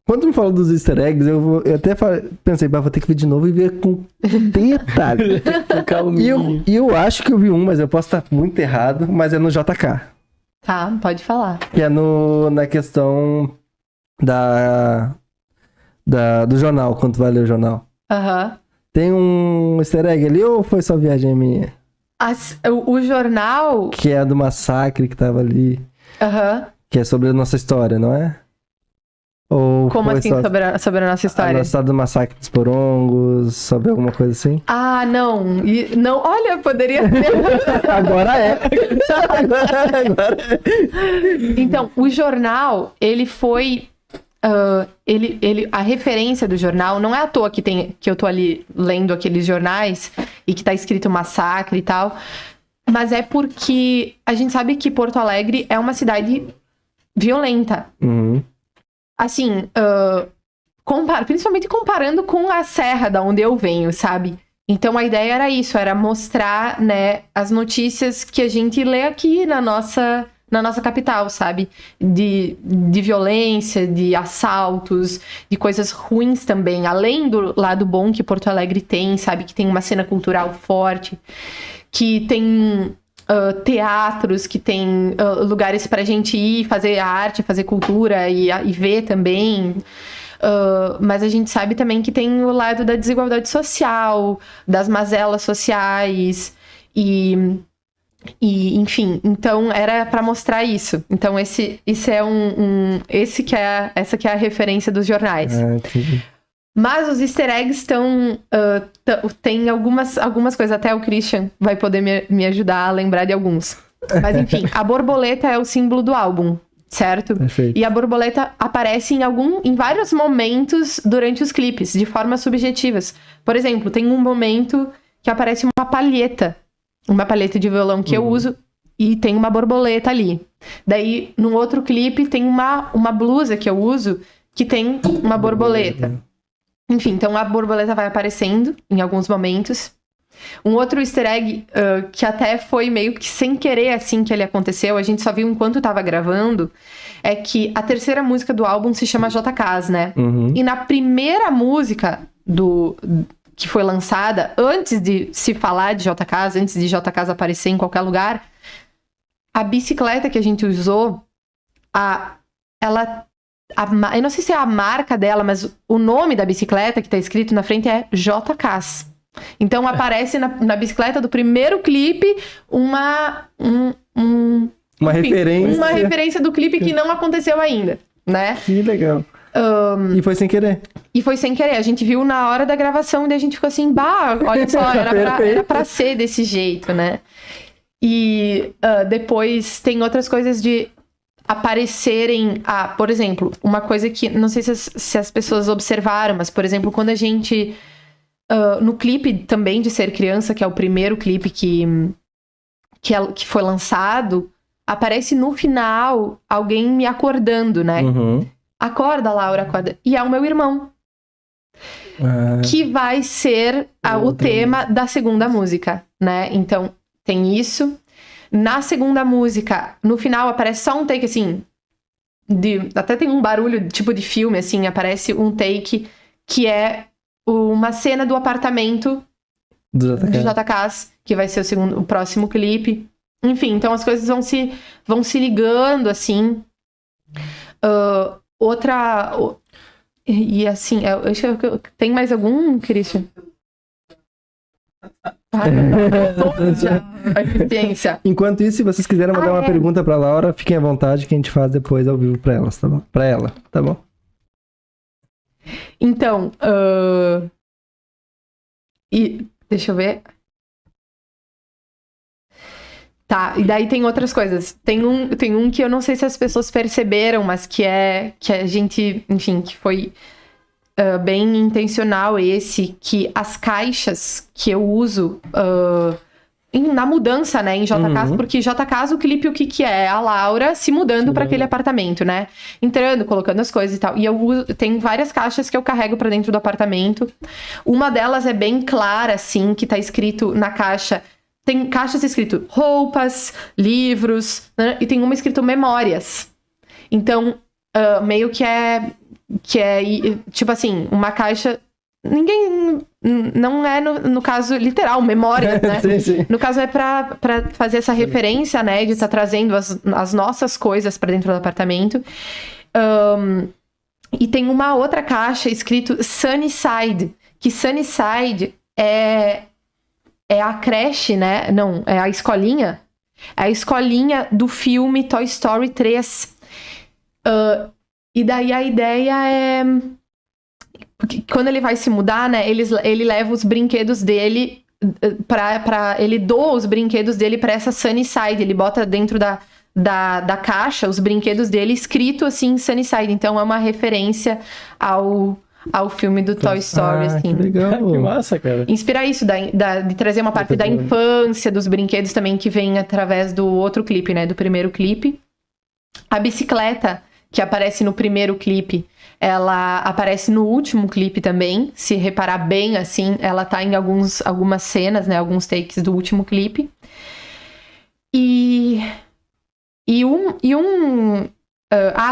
Quando me falou dos easter eggs, eu até pensei, vou ter que ver de novo e ver com detalhe. E eu acho que eu vi um, mas eu posso estar muito errado, mas é no JK. Tá, pode falar. Que é na questão do jornal, quando tu vai ler o jornal. Aham. Tem um easter egg ali ou foi só viagem minha? O jornal... Que é do massacre que tava ali. Aham. Que é sobre a nossa história, não é? Ou como assim sobre a nossa história? A história do massacre dos porongos, sobre alguma coisa assim? Ah, não. Não, olha, poderia ser. Agora é. Agora é. Então, o jornal, ele foi... a referência do jornal, não é à toa que eu tô ali lendo aqueles jornais e que tá escrito massacre e tal, mas é porque a gente sabe que Porto Alegre é uma cidade violenta. Uhum. Assim, principalmente comparando com a serra da onde eu venho, sabe? Então a ideia era isso, era mostrar, né, as notícias que a gente lê aqui na nossa capital, sabe? De violência, de assaltos, de coisas ruins também. Além do lado bom que Porto Alegre tem, sabe? Que tem uma cena cultural forte, que tem teatros, que tem lugares pra gente ir fazer arte, fazer cultura e ver também. Mas a gente sabe também que tem o lado da desigualdade social, das mazelas sociais e enfim, então era pra mostrar isso. Então essa que é a referência dos jornais. Mas os easter eggs tem algumas coisas, até o Christian vai poder me ajudar a lembrar de alguns. Mas enfim, a borboleta é o símbolo do álbum, certo? Perfeito. E a borboleta aparece em vários momentos durante os clipes, de formas subjetivas. Por exemplo, tem um momento que aparece uma palheta de violão que eu uso, e tem uma borboleta ali. Daí, num outro clipe, tem uma blusa que eu uso, que tem uma borboleta. Enfim, então a borboleta vai aparecendo em alguns momentos. Um outro easter egg, que até foi meio que sem querer assim que ele aconteceu, a gente só viu enquanto tava gravando, é que a terceira música do álbum se chama JKs, né? Uhum. E na primeira música que foi lançada, antes de se falar de JKs, antes de JKs aparecer em qualquer lugar, a bicicleta que a gente usou, eu não sei se é a marca dela, mas o nome da bicicleta que tá escrito na frente é JKs. Então aparece na bicicleta do primeiro clipe uma referência do clipe que não aconteceu ainda, né? Que legal. E foi sem querer. A gente viu na hora da gravação e daí a gente ficou assim, olha só, era pra ser desse jeito, né? E depois tem outras coisas de aparecerem... por exemplo, uma coisa que... Não sei se as pessoas observaram, mas, por exemplo, quando a gente... no clipe também de Ser Criança, que é o primeiro clipe que foi lançado, aparece no final alguém me acordando, né? Uhum. Acorda, Laura, acorda. E é o meu irmão. Que vai ser o tema da segunda música, né? Então, tem isso. Na segunda música, no final, aparece só um take, assim... até tem um barulho, tipo de filme, assim. Aparece um take que é uma cena do apartamento do JKs, que vai ser o próximo clipe. Enfim, então as coisas vão se ligando, assim... E assim, tem mais algum, Christian? A eficiência. Enquanto isso, se vocês quiserem mandar uma pergunta pra Laura, fiquem à vontade que a gente faz depois ao vivo pra elas, tá bom? Pra ela, tá bom? Então, deixa eu ver. Tá, e daí tem outras coisas. Tem um que eu não sei se as pessoas perceberam, mas que a gente, enfim, que foi bem intencional que as caixas que eu uso na mudança, né, em JKs, porque JKs, o clipe, o que é? A Laura se mudando para aquele apartamento, né? Entrando, colocando as coisas e tal. E tem várias caixas que eu carrego para dentro do apartamento. Uma delas é bem clara, assim, que tá escrito na caixa... Tem caixas escrito roupas, livros, né? E tem uma escrito memórias. Então, meio que que é, tipo assim, uma caixa... Ninguém... Não é no caso literal, memórias, né? Sim, sim. No caso é pra fazer essa referência, né? De estar trazendo as nossas coisas pra dentro do apartamento. E tem uma outra caixa escrito Sunnyside. Que Sunnyside é a creche, né? Não, é a escolinha. É a escolinha do filme Toy Story 3. E daí a ideia é... Porque quando ele vai se mudar, né? Ele leva os brinquedos dele ele doa os brinquedos dele pra essa Sunnyside. Ele bota dentro da caixa os brinquedos dele escrito assim Sunnyside. Então é uma referência ao filme do Toy Story, assim. Que legal. Que massa, cara. Inspirar isso, de trazer uma parte da infância, dos brinquedos também, que vem através do outro clipe, né? Do primeiro clipe. A bicicleta, que aparece no primeiro clipe, ela aparece no último clipe também. Se reparar bem, assim, ela tá em algumas cenas, né? Alguns takes do último clipe.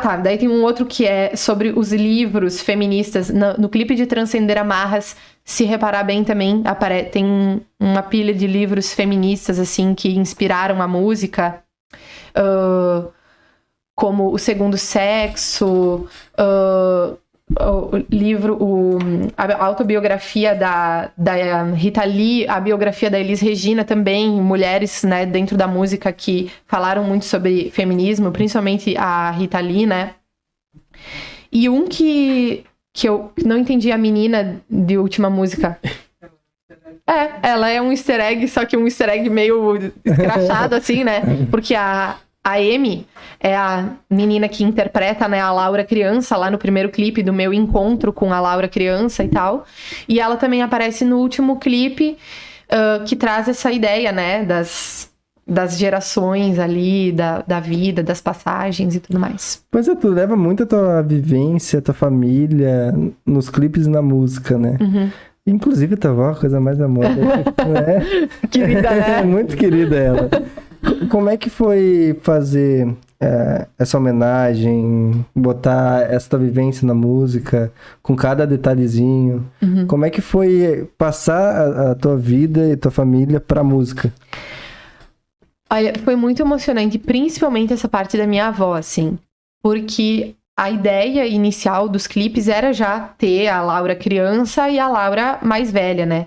Tá. Daí tem um outro que é sobre os livros feministas. No clipe de Transcender Amarras, se reparar bem também, tem uma pilha de livros feministas, assim, que inspiraram a música. Como O Segundo Sexo, o livro, a autobiografia da Rita Lee, a biografia da Elis Regina também, mulheres, né, dentro da música que falaram muito sobre feminismo, principalmente a Rita Lee, né? E um que eu não entendi, a menina de última música. Ela é um easter egg, só que um easter egg meio escrachado, assim, né? Porque a Amy é a menina que interpreta, né, a Laura criança lá no primeiro clipe do meu encontro com a Laura criança e tal. E ela também aparece no último clipe que traz essa ideia, né, das gerações ali, da vida, das passagens e tudo mais. Pois é, tu leva muito a tua vivência, a tua família nos clipes e na música, né? Uhum. Inclusive a tua avó, a coisa mais amorosa, né? Querida, né? Muito querida ela. Como é que foi fazer essa homenagem, botar essa vivência na música, com cada detalhezinho? Uhum. Como é que foi passar a tua vida e tua família pra música? Olha, foi muito emocionante, principalmente essa parte da minha avó, assim. Porque a ideia inicial dos clipes era já ter a Laura criança e a Laura mais velha, né?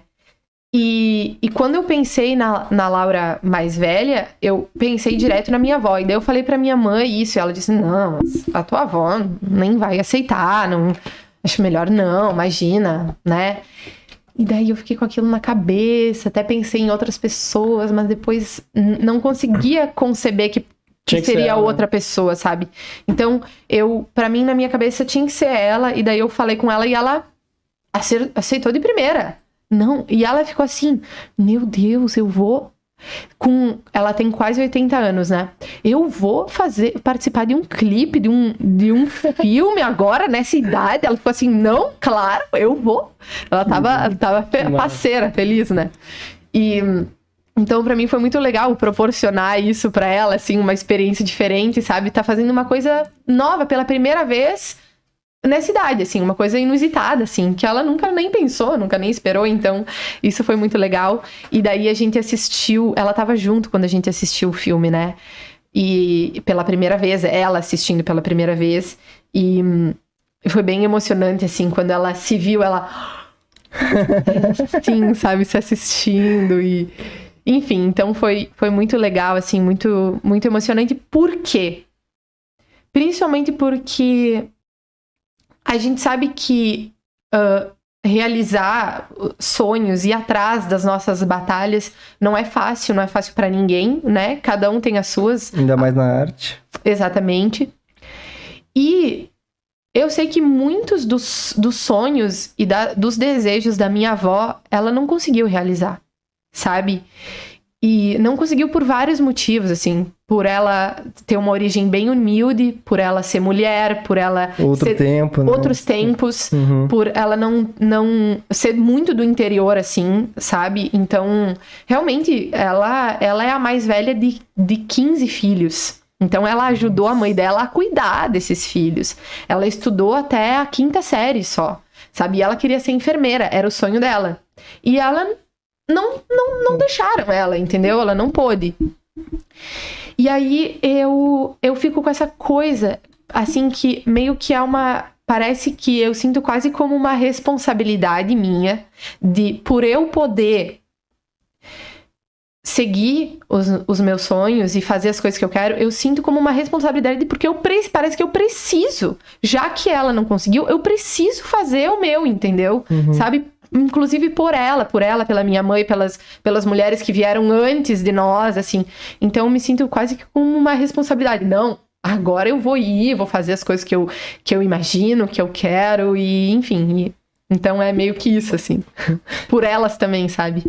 E quando eu pensei na Laura mais velha, eu pensei direto na minha avó. E daí eu falei pra minha mãe isso, e ela disse, não, a tua avó nem vai aceitar, não, acho melhor não, imagina, né? E daí eu fiquei com aquilo na cabeça, até pensei em outras pessoas, mas depois não conseguia conceber que seria outra pessoa, sabe? Então, pra mim, na minha cabeça, tinha que ser ela, e daí eu falei com ela e ela aceitou de primeira. Não, e ela ficou assim, meu Deus, eu vou... Ela tem quase 80 anos, né? Eu vou participar de um clipe, de um filme agora, nessa idade. Ela ficou assim, não, claro, eu vou. Ela tava parceira, feliz, né? E... Então, pra mim, foi muito legal proporcionar isso pra ela, assim, uma experiência diferente, sabe? Tá fazendo uma coisa nova pela primeira vez nessa idade, assim, uma coisa inusitada, assim, que ela nunca nem pensou, nunca nem esperou, então isso foi muito legal. E daí a gente assistiu, ela tava junto quando a gente assistiu o filme, né? E pela primeira vez, ela assistindo pela primeira vez, e foi bem emocionante, assim, quando ela se viu, ela... assim, sabe, se assistindo e... Enfim, então foi muito legal, assim, muito, muito emocionante. Por quê? Principalmente porque a gente sabe que realizar sonhos e ir atrás das nossas batalhas não é fácil pra ninguém, né? Cada um tem as suas. Ainda mais na arte. Exatamente. E eu sei que muitos dos sonhos e dos desejos da minha avó, ela não conseguiu realizar, sabe? E não conseguiu por vários motivos, assim. Por ela ter uma origem bem humilde, por ela ser mulher, por ela outros tempos, uhum. Por ela não ser muito do interior, assim, sabe? Então, realmente, ela é a mais velha de 15 filhos. Então ela ajudou a mãe dela a cuidar desses filhos. Ela estudou até a 5ª série só, sabe? E ela queria ser enfermeira, era o sonho dela. E ela não deixaram ela, entendeu? Ela não pôde. E aí eu fico com essa coisa, assim, que meio que é uma... Parece que eu sinto quase como uma responsabilidade minha de, por eu poder seguir os meus sonhos e fazer as coisas que eu quero, eu sinto como uma responsabilidade porque parece que eu preciso. Já que ela não conseguiu, eu preciso fazer o meu, entendeu? Sabe? Inclusive por ela, pela minha mãe, pelas mulheres que vieram antes de nós, assim. Então eu me sinto quase que como uma responsabilidade. Não, agora eu vou fazer as coisas que eu imagino, que eu quero, e enfim. Então é meio que isso, assim. Por elas também, sabe?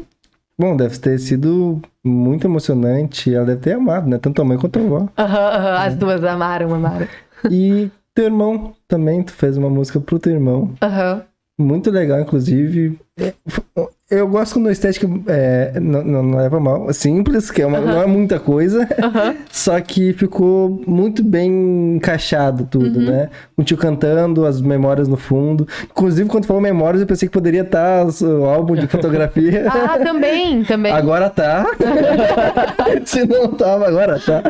Bom, deve ter sido muito emocionante. Ela deve ter amado, né? Tanto a mãe quanto a avó. As duas amaram. E teu irmão também, tu fez uma música pro teu irmão. Muito legal, inclusive. Eu gosto quando a estética não leva mal. Simples, que não é muita coisa. Só que ficou muito bem encaixado tudo, né? O tio cantando, as memórias no fundo. Inclusive, quando falou memórias, eu pensei que poderia estar o álbum de fotografia. Também. Agora tá. Se não tava, agora tá.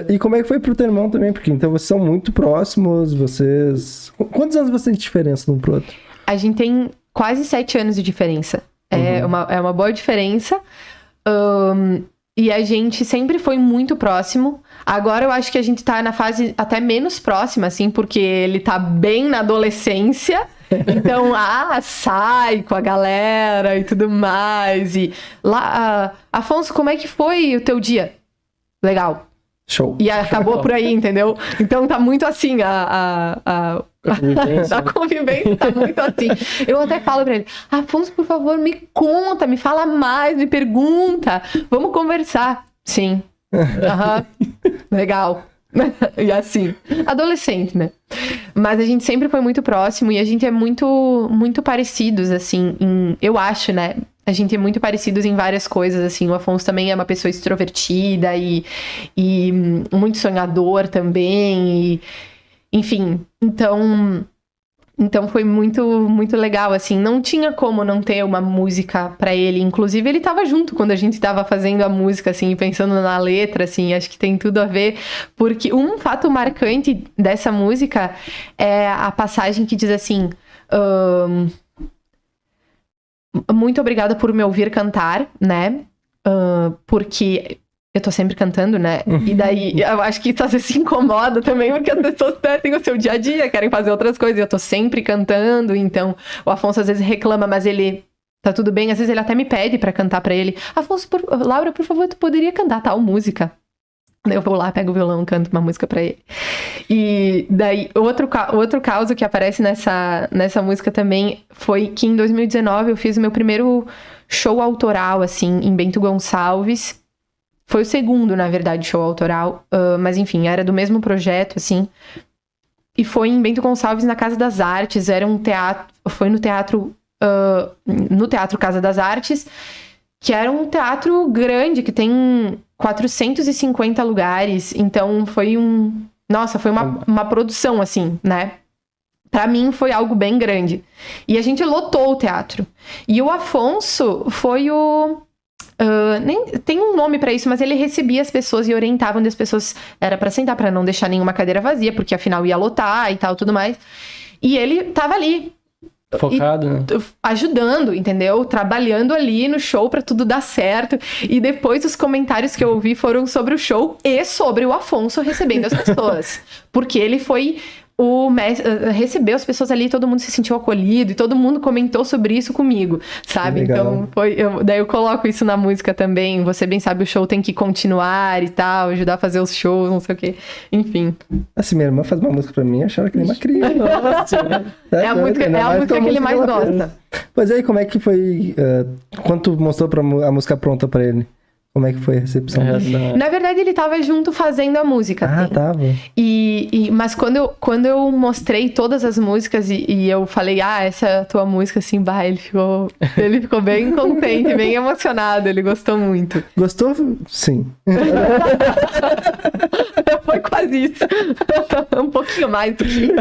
E como é que foi pro teu irmão também? Porque então vocês são muito próximos, vocês... Quantos anos vocês têm de diferença um pro outro? A gente tem quase 7 anos de diferença. É uma boa diferença. E a gente sempre foi muito próximo. Agora eu acho que a gente tá na fase até menos próxima, assim, porque ele tá bem na adolescência. Então, sai com a galera e tudo mais. E lá, Afonso, como é que foi o teu dia? Legal. Show. E acabou por aí, entendeu? Então tá muito assim, a convivência tá muito assim. Eu até falo pra ele, Afonso, por favor, me conta, me fala mais, me pergunta, vamos conversar. Sim. Legal. E assim, adolescente, né? Mas a gente sempre foi muito próximo e a gente é muito, muito parecidos, assim, eu acho, né? A gente é muito parecidos em várias coisas, assim. O Afonso também é uma pessoa extrovertida e muito sonhador também. Enfim, então foi muito, muito legal, assim. Não tinha como não ter uma música pra ele. Inclusive, ele tava junto quando a gente tava fazendo a música, assim, pensando na letra, assim. Acho que tem tudo a ver. Porque um fato marcante dessa música é a passagem que diz assim... muito obrigada por me ouvir cantar, né? Porque eu tô sempre cantando, né? E daí, eu acho que isso às vezes se incomoda também, porque as pessoas têm o seu dia a dia, querem fazer outras coisas, e eu tô sempre cantando, então o Afonso às vezes reclama, mas ele... Tá tudo bem, às vezes ele até me pede pra cantar pra ele. Afonso, Laura, por favor, tu poderia cantar tal música? Daí eu vou lá, pego o violão, canto uma música pra ele. E daí, outro caso que aparece nessa música também foi que em 2019 eu fiz o meu primeiro show autoral, assim, em Bento Gonçalves. Foi o segundo, na verdade, show autoral. Mas enfim, era do mesmo projeto, assim. E foi em Bento Gonçalves, na Casa das Artes. Era um teatro... Foi no teatro Casa das Artes, que era um teatro grande, que tem 450 lugares. Então, foi uma produção, assim, né? Pra mim, foi algo bem grande. E a gente lotou o teatro. E o Afonso foi o... nem tem um nome pra isso, mas ele recebia as pessoas e orientava onde as pessoas era pra sentar, pra não deixar nenhuma cadeira vazia, porque afinal ia lotar e tal, tudo mais. E ele tava ali, focado, né? Ajudando, entendeu? Trabalhando ali no show pra tudo dar certo. E depois os comentários que eu ouvi foram sobre o show e sobre o Afonso recebendo as pessoas. Porque ele foi... recebeu as pessoas ali, todo mundo se sentiu acolhido e todo mundo comentou sobre isso comigo, sabe? Então, daí eu coloco isso na música também. Você bem sabe, o show tem que continuar e tal, ajudar a fazer os shows, não sei o quê. Enfim. Assim, minha irmã faz uma música pra mim, achava que nem uma criança. É a música que ele mais gosta. Pois aí, como é que foi quando tu mostrou a música pronta pra ele? Como é que foi a recepção? Na verdade, ele tava junto fazendo a música. Ah, assim. Tava. Mas quando eu mostrei todas as músicas e eu falei, essa é a tua música, assim, ele ficou bem contente, bem emocionado, ele gostou muito. Gostou? Sim. Foi quase isso. Um pouquinho mais do que.